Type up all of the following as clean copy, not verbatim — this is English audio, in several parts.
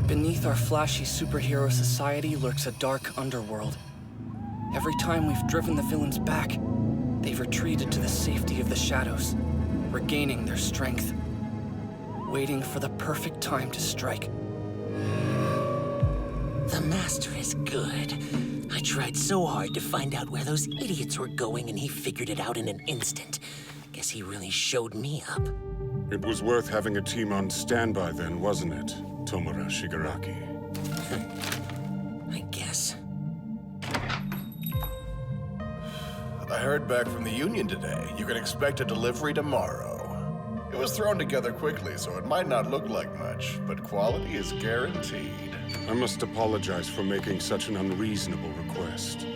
Beneath our flashy superhero society lurks a dark underworld. Every time we've driven the villains back, they've retreated to the safety of the shadows, regaining their strength, waiting for the perfect time to strike. The Master is good. I tried so hard to find out where those idiots were going, and he figured it out in an instant. Guess he really showed me up. It was worth having a team on standby then, wasn't it, Tomura Shigaraki? I guess. I heard back from the Union today. You can expect a delivery tomorrow. It was thrown together quickly, so it might not look like much, but quality is guaranteed. I must apologize for making such an unreasonable request.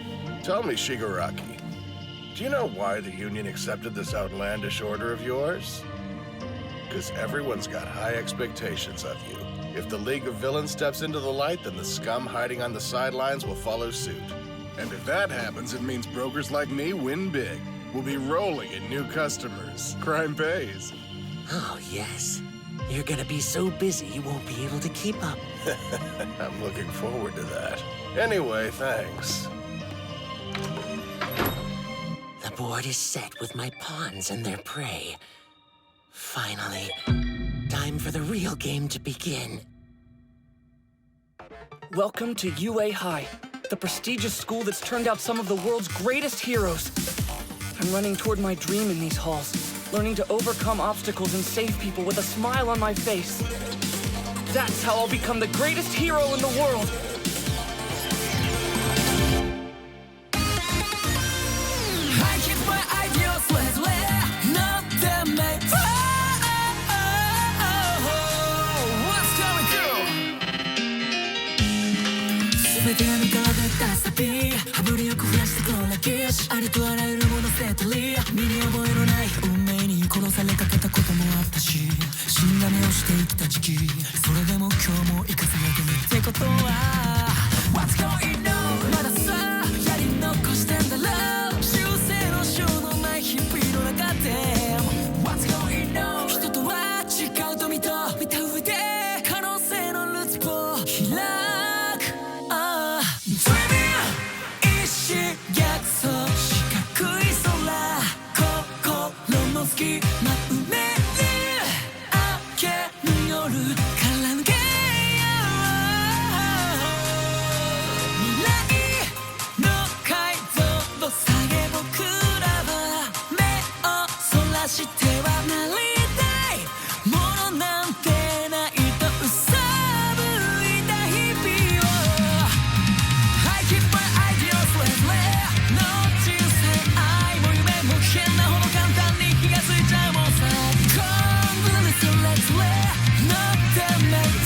Tell me, Shigaraki, do you know why the Union accepted this outlandish order of yours? Because everyone's got high expectations of you. If the League of Villains steps into the light, then the scum hiding on the sidelines will follow suit. And if that happens, it means brokers like me win big. We'll be rolling in new customers. Crime pays. Oh, yes. You're gonna be so busy you won't be able to keep up. I'm looking forward to that. Anyway, thanks. The board is set with my pawns and their prey. Finally, time for the real game to begin. Welcome to UA High, the prestigious school that's turned out some of the world's greatest heroes. I'm running toward my dream in these halls, learning to overcome obstacles and save people with a smile on my face. That's how I'll become the greatest hero in the world. I keep my ideals lately, not them made. What's coming through? 全てが抜かれたサビ、羽振りよく増やしてこらきし、ありとあらゆるものセットリー、身に覚えのない運命に殺されかけたこともあったし、死んだ目をして生きた時期、それでも今日も生かされてるってことは What's going on? まださ、やり残してんだろう、修正のしようのない日々の中で What's going on? 人とは違うと見た上で可能性のルーツを開く Dreaming 意志逆走四角い空心の隙間埋める明けぬ夜から抜けよう未来の解像度下げ僕らは目をそらしてはなりたいものなんてないとうさぶいた日々を I keep my ideals lately の人生愛も夢も変なほど簡単に気がついちゃうもんさ Come let's let not them make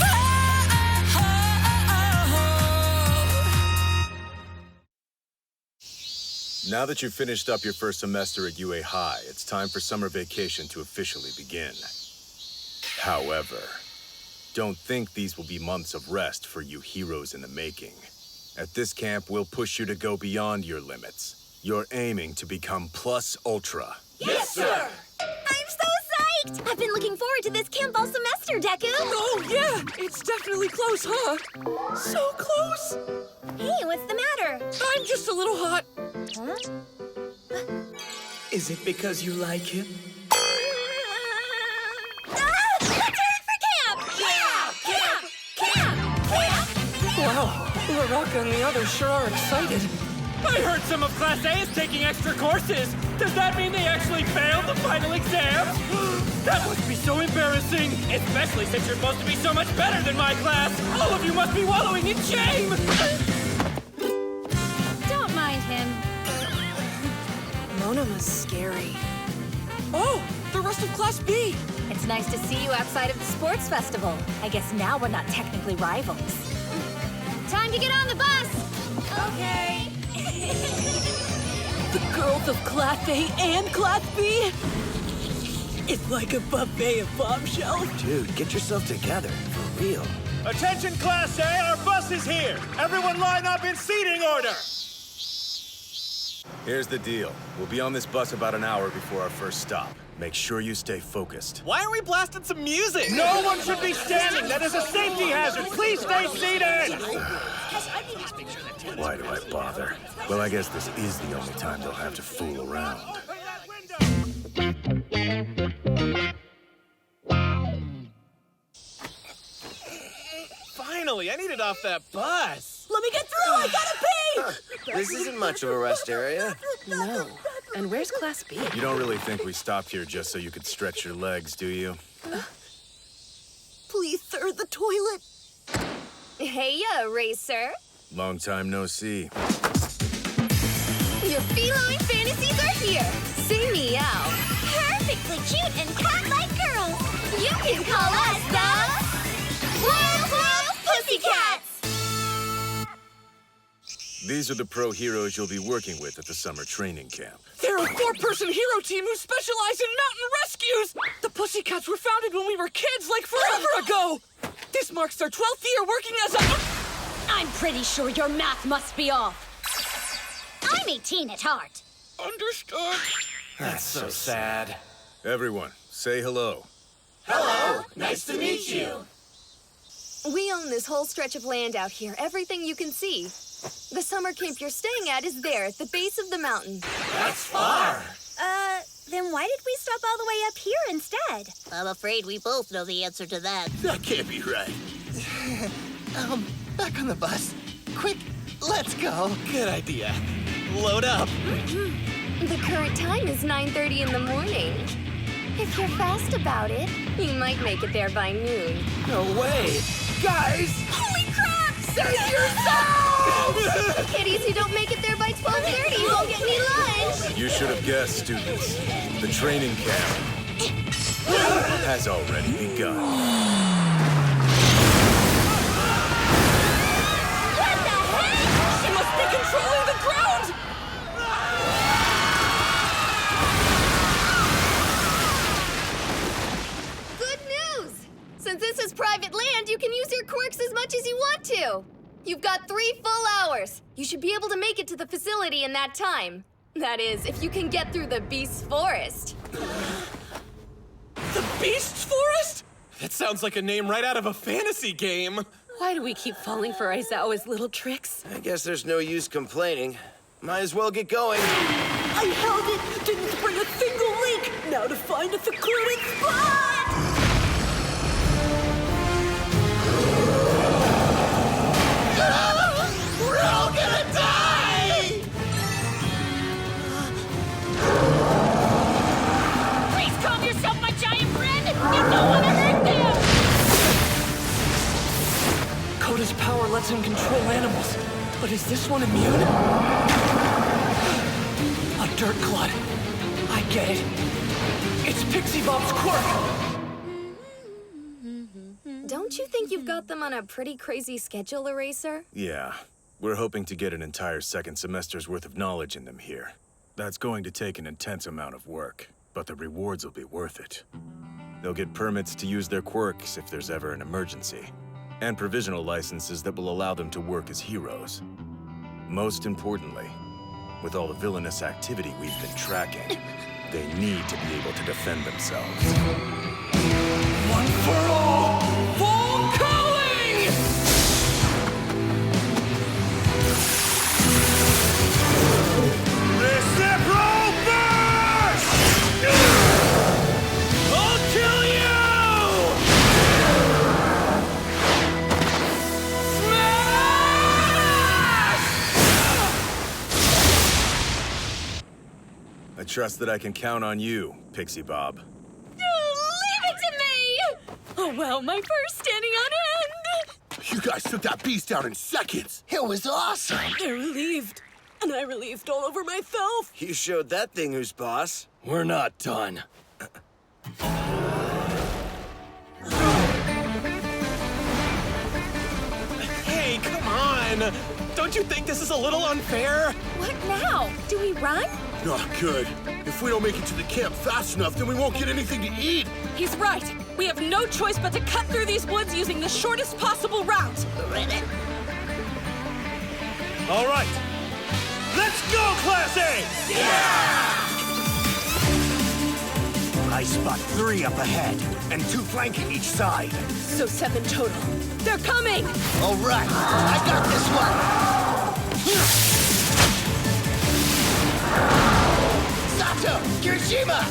Now that you've finished up your first semester at UA High, it's time for summer vacation to officially begin. However, don't think these will be months of rest for you heroes in the making. At this camp, we'll push you to go beyond your limits. You're aiming to become Plus Ultra. Yes, sir! I'm so psyched! I've been looking forward to this camp all semester, Deku! Oh, yeah! It's definitely close, huh? So close! Hey, what's the matter? I'm just a little hot. Huh? Is it because you like him? Let's hear it for camp! Yeah! Camp! Wow, Uraraka and the others sure are excited. I heard some of Class A is taking extra courses. Does that mean they actually failed the final exam? That must be so embarrassing, especially since you're supposed to be so much better than my class. All of you must be wallowing in shame. Don't mind him. Monama's scary. Oh, the rest of Class B. It's nice to see you outside of the sports festival. I guess now we're not technically rivals. Time to get on the bus! Okay. The girls of Class A and Class B? It's like a buffet of bombshells. Dude, get yourself together. For real. Attention, Class A, our bus is here. Everyone line up in seating order. Here's the deal. We'll be on this bus about an hour before our first stop. Make sure you stay focused. Why are we blasting some music? No one should be standing! That is a safety hazard! Please stay seated! Why do I bother? Well, I guess this is the only time they'll have to fool around. Finally, I needed off that bus. Let me get through! I gotta pee! This isn't much of a rest area. No. And where's Class B? You don't really think we stopped here just so you could stretch your legs, do you? Please, sir, the toilet. Hey, Racer. Long time no see. Your feline fantasies are here. Say meow. Perfectly cute and cat-like girls. You can call us the World Pussycats. These are the pro heroes you'll be working with at the summer training camp. They're a 4-person hero team who specialize in mountain rescues! The Pussycats were founded when we were kids, like forever ago! This marks their 12th year working as a... I'm pretty sure your math must be off. I'm 18 at heart. Understood. That's so sad. Everyone, say hello. Hello! Nice to meet you! We own this whole stretch of land out here, everything you can see. The summer camp you're staying at is there, at the base of the mountain. That's far! Then why did we stop all the way up here instead? I'm afraid we both know the answer to that. That can't be right. Back on the bus. Quick, let's go. Good idea. Load up. The current time is 9:30 in the morning. If you're fast about it, you might make it there by noon. No way. Guys! Holy crap! Save yourselves! Kiddies who don't make it there by 12:30 won't get any lunch! You should have guessed, students. The training camp has already begun. What the heck? She must be controlling the ground! Good news! Since this is private land, you can use your quirks as much as you want to. You've got 3 full hours. You should be able to make it to the facility in that time. That is, if you can get through the Beast's Forest. The Beast's Forest? That sounds like a name right out of a fantasy game. Why do we keep falling for Aizawa's little tricks? I guess there's no use complaining. Might as well get going. I held it, didn't spring a single leak. Now to find a secluded spot! We're all gonna die! Please calm yourself, my giant friend! You don't want to hurt them! Koda's power lets him control animals, but is this one immune? A dirt clod. I get it. It's Pixie Bob's quirk! Don't you think you've got them on a pretty crazy schedule, Eraser? Yeah, we're hoping to get an entire second semester's worth of knowledge in them here. That's going to take an intense amount of work, but the rewards will be worth it. They'll get permits to use their quirks if there's ever an emergency, and provisional licenses that will allow them to work as heroes. Most importantly, with all the villainous activity we've been tracking, they need to be able to defend themselves. One for all! Full calling! Reciprocal burst! I'll kill you! I trust that I can count on you, Pixie Bob. Leave it to me! Oh wow, my first standing on end! You guys took that beast down in seconds. It was awesome. They're relieved. And I relieved all over myself. You showed that thing who's boss. We're not done. Hey, come on! Don't you think this is a little unfair? What now? Do we run? Not good. If we don't make it to the camp fast enough, then we won't get anything to eat. He's right. We have no choice but to cut through these woods using the shortest possible route. All right. Let's go, Class A! I I spot 3 up ahead, and 2 flanking each side. So 7 total. They're coming! All right, I got this one! Sato! Kirishima!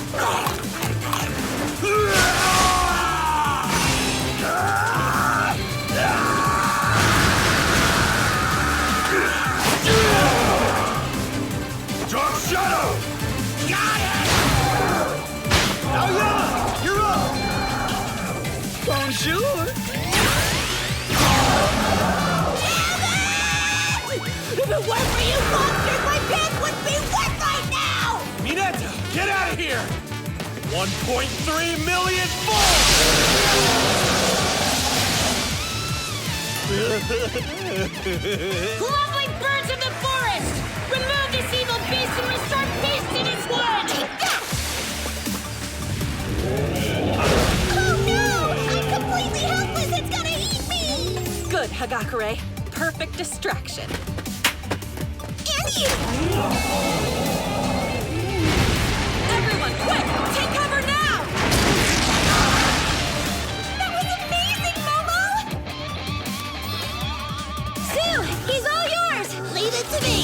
Dark Shadow! Got it! Aoyama, you're up! Bonjour! If it weren't for you monsters, my pants would be wet right now! Mineta, get out of here! 1.3 million falls! Lovely birds of the forest! Remove this evil beast and restore peace to this world! Oh no! I'm completely helpless! It's gonna eat me! Good, Hagakure. Perfect distraction. And you! Everyone, quick! Take cover now! That was amazing, Momo! Sue, he's all yours! Leave it to me!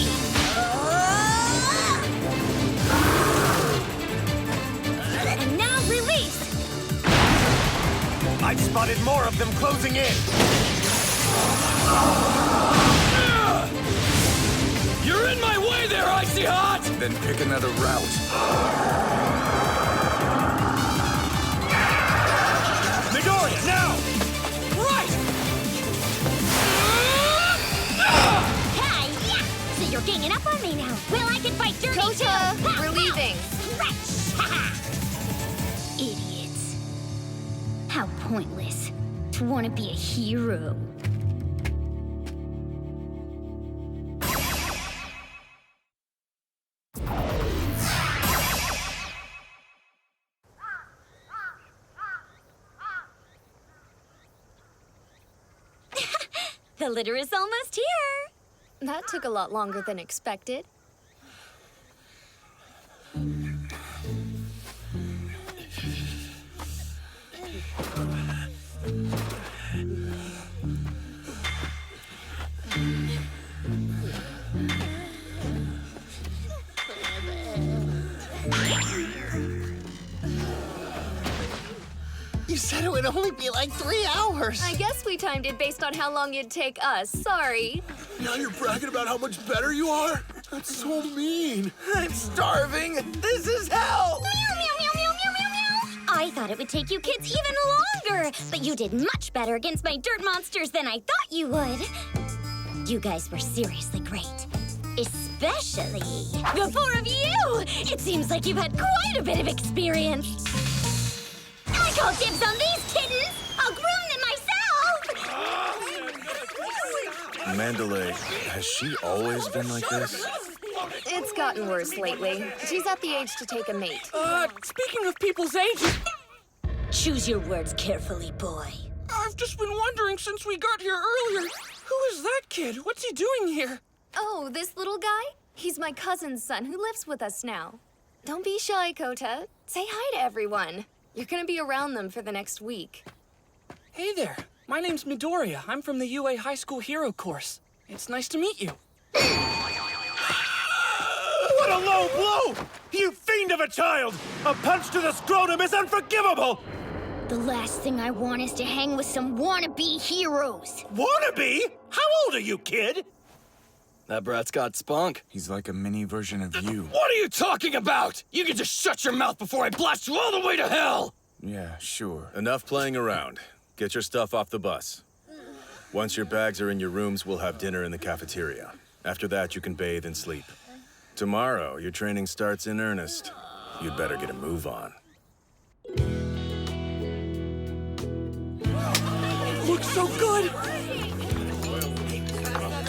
And now release! I've spotted more of them closing in. You're in my way there, Icy Hot! Then pick another route. Midoriya, now! Right! Hi-ya! So you're ganging up on me now. Well, I can fight dirty Kota, too. Ha, we're ha. leaving. Stretch! Ha-ha. Idiots. How pointless to want to be a hero. The litter is almost here. That took a lot longer than expected. You said it would only be like 3 hours. I guess we timed it based on how long it'd take us. Sorry. Now you're bragging about how much better you are? That's so mean. I'm starving. This is hell. Meow, meow, meow, meow, meow, meow, meow. I thought it would take you kids even longer, but you did much better against my dirt monsters than I thought you would. You guys were seriously great. Especially the 4 of you! It seems like you've had quite a bit of experience. I call dibs on these kittens! I'll groom them myself! Mandalay, has she always been like this? It's gotten worse lately. She's at the age to take a mate. Speaking of people's ages, Choose your words carefully, boy. I've just been wondering since we got here earlier. Who is that kid? What's he doing here? Oh, this little guy? He's my cousin's son who lives with us now. Don't be shy, Kota. Say hi to everyone. You're gonna be around them for the next week. Hey there. My name's Midoriya. I'm from the UA High School Hero course. It's nice to meet you. What a low blow! You fiend of a child! A punch to the scrotum is unforgivable! The last thing I want is to hang with some wannabe heroes. Wannabe? How old are you, kid? That brat's got spunk. He's like a mini version of you. What are you talking about? You can just shut your mouth before I blast you all the way to hell! Yeah, sure. Enough playing around. Get your stuff off the bus. Once your bags are in your rooms, we'll have dinner in the cafeteria. After that, you can bathe and sleep. Tomorrow, your training starts in earnest. You'd better get a move on. Looks so good!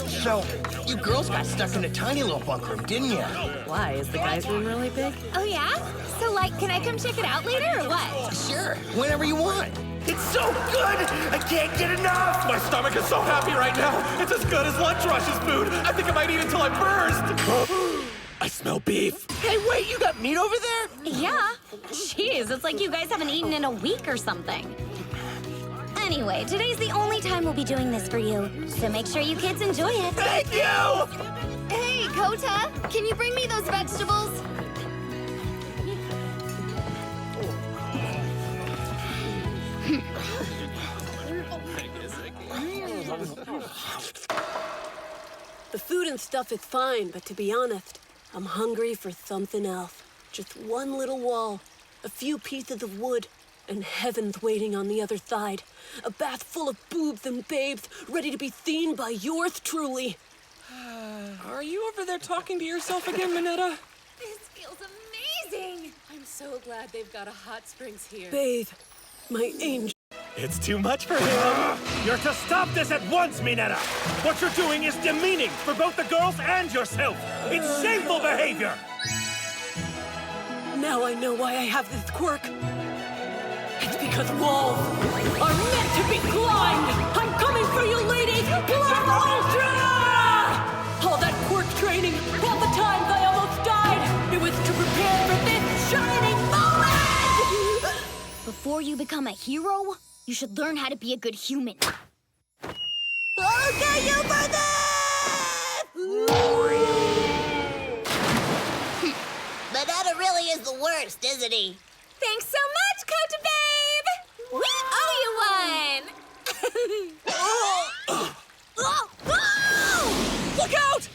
So, you girls got stuck in a tiny little bunk room, didn't you? Why? Is the guy's room really big? Oh yeah? So like, can I come check it out later or what? Sure, whenever you want. It's so good! I can't get enough! My stomach is so happy right now! It's as good as Lunch Rush's food! I think I might eat until I burst! I smell beef! Hey, wait, you got meat over there? Yeah. Jeez, it's like you guys haven't eaten in a week or something. Anyway, today's the only time we'll be doing this for you, so make sure you kids enjoy it. Thank you! Hey, Kota, can you bring me those vegetables? The food and stuff is fine, but to be honest, I'm hungry for something else. Just one little wall, a few pieces of wood, and heaven's waiting on the other side. A bath full of boobs and babes, ready to be seen by yours truly. Are you over there talking to yourself again, Minetta? This feels amazing! I'm so glad they've got a hot springs here. Bathe, my angel. It's too much for him. You're to stop this at once, Minetta. What you're doing is demeaning for both the girls and yourself. It's shameful behavior. Now I know why I have this quirk. It's because walls are meant to be climbed. I'm coming for you, ladies. Black Ultra! All that quirk training, all the times I almost died, it was to prepare for this shining moment! Before you become a hero, you should learn how to be a good human. I'll get you for this! Minetta really is the worst, isn't he? Thanks so much, Kota Babe! We owe you one! Look out!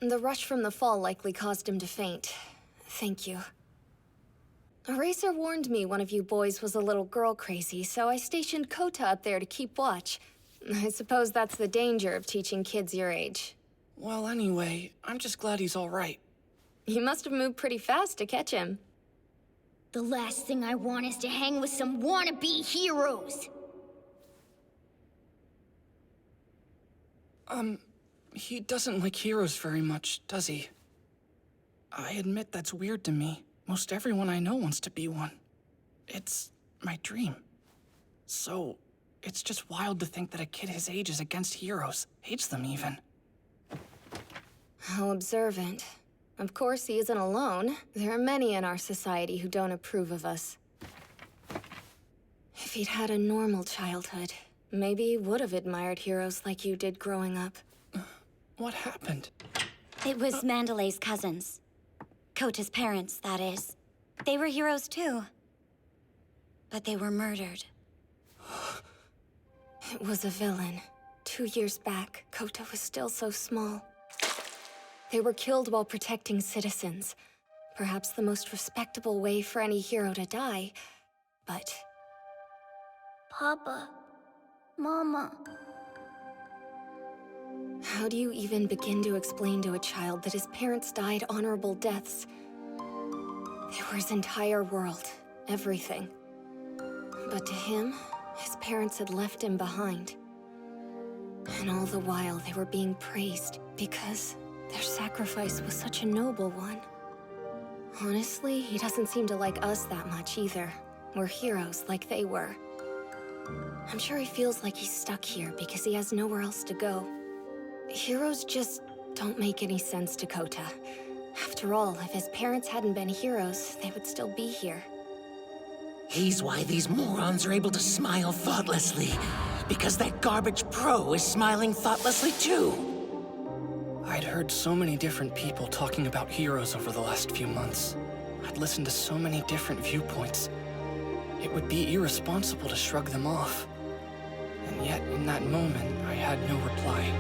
The rush from the fall likely caused him to faint. Thank you. Eraser warned me one of you boys was a little girl crazy, so I stationed Kota up there to keep watch. I suppose that's the danger of teaching kids your age. Well, anyway, I'm just glad he's all right. You must have moved pretty fast to catch him. The last thing I want is to hang with some wannabe heroes. He doesn't like heroes very much, does he? I admit that's weird to me. Most everyone I know wants to be one. It's my dream. So, it's just wild to think that a kid his age is against heroes, hates them even. How observant. Of course, he isn't alone. There are many in our society who don't approve of us. If he'd had a normal childhood, maybe he would have admired heroes like you did growing up. What happened? It was Mandalay's cousins. Kota's parents, that is. They were heroes too. But they were murdered. It was a villain. 2 years back, Kota was still so small. They were killed while protecting citizens. Perhaps the most respectable way for any hero to die. But... Papa. Mama. How do you even begin to explain to a child that his parents died honorable deaths? They were his entire world, everything. But to him, his parents had left him behind. And all the while they were being praised because their sacrifice was such a noble one. Honestly, he doesn't seem to like us that much either. We're heroes like they were. I'm sure he feels like he's stuck here because he has nowhere else to go. Heroes just don't make any sense to Kota. After all, if his parents hadn't been heroes, they would still be here. He's why these morons are able to smile thoughtlessly. Because that garbage pro is smiling thoughtlessly too. I'd heard so many different people talking about heroes over the last few months. I'd listened to so many different viewpoints. It would be irresponsible to shrug them off. And yet, in that moment, I had no reply.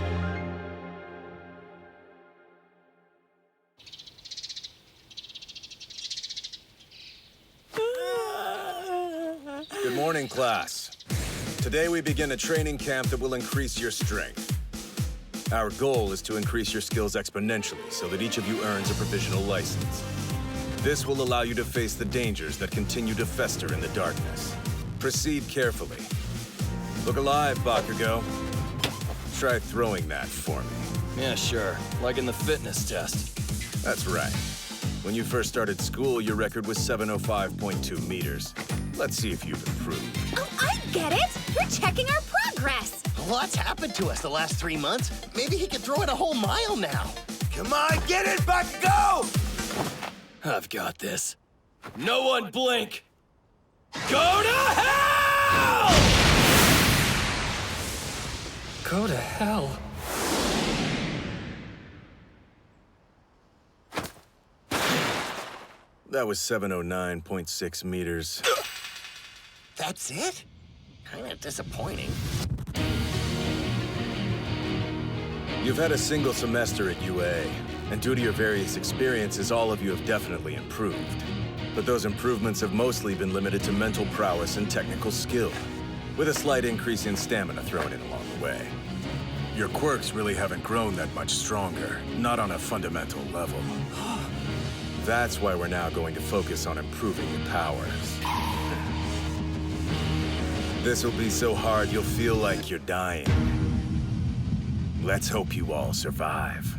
Good morning, class. Today we begin a training camp that will increase your strength. Our goal is to increase your skills exponentially so that each of you earns a provisional license. This will allow you to face the dangers that continue to fester in the darkness. Proceed carefully. Look alive, Bakugo. Try throwing that for me. Yeah, sure. Like in the fitness test. That's right. When you first started school, your record was 705.2 meters. Let's see if you've improved. Oh, I get it! You're checking our progress! lot's happened to us the last 3 months. Maybe he could throw it a whole mile now. Come on, get it, Bakugo! I've got this. No one blink! Go to hell! Go to hell. That was 709.6 meters. That's it? Kinda disappointing. You've had a single semester at UA, and due to your various experiences, all of you have definitely improved. But those improvements have mostly been limited to mental prowess and technical skill, with a slight increase in stamina thrown in along the way. Your quirks really haven't grown that much stronger, not on a fundamental level. That's why we're now going to focus on improving your powers. This'll be so hard you'll feel like you're dying. Let's hope you all survive.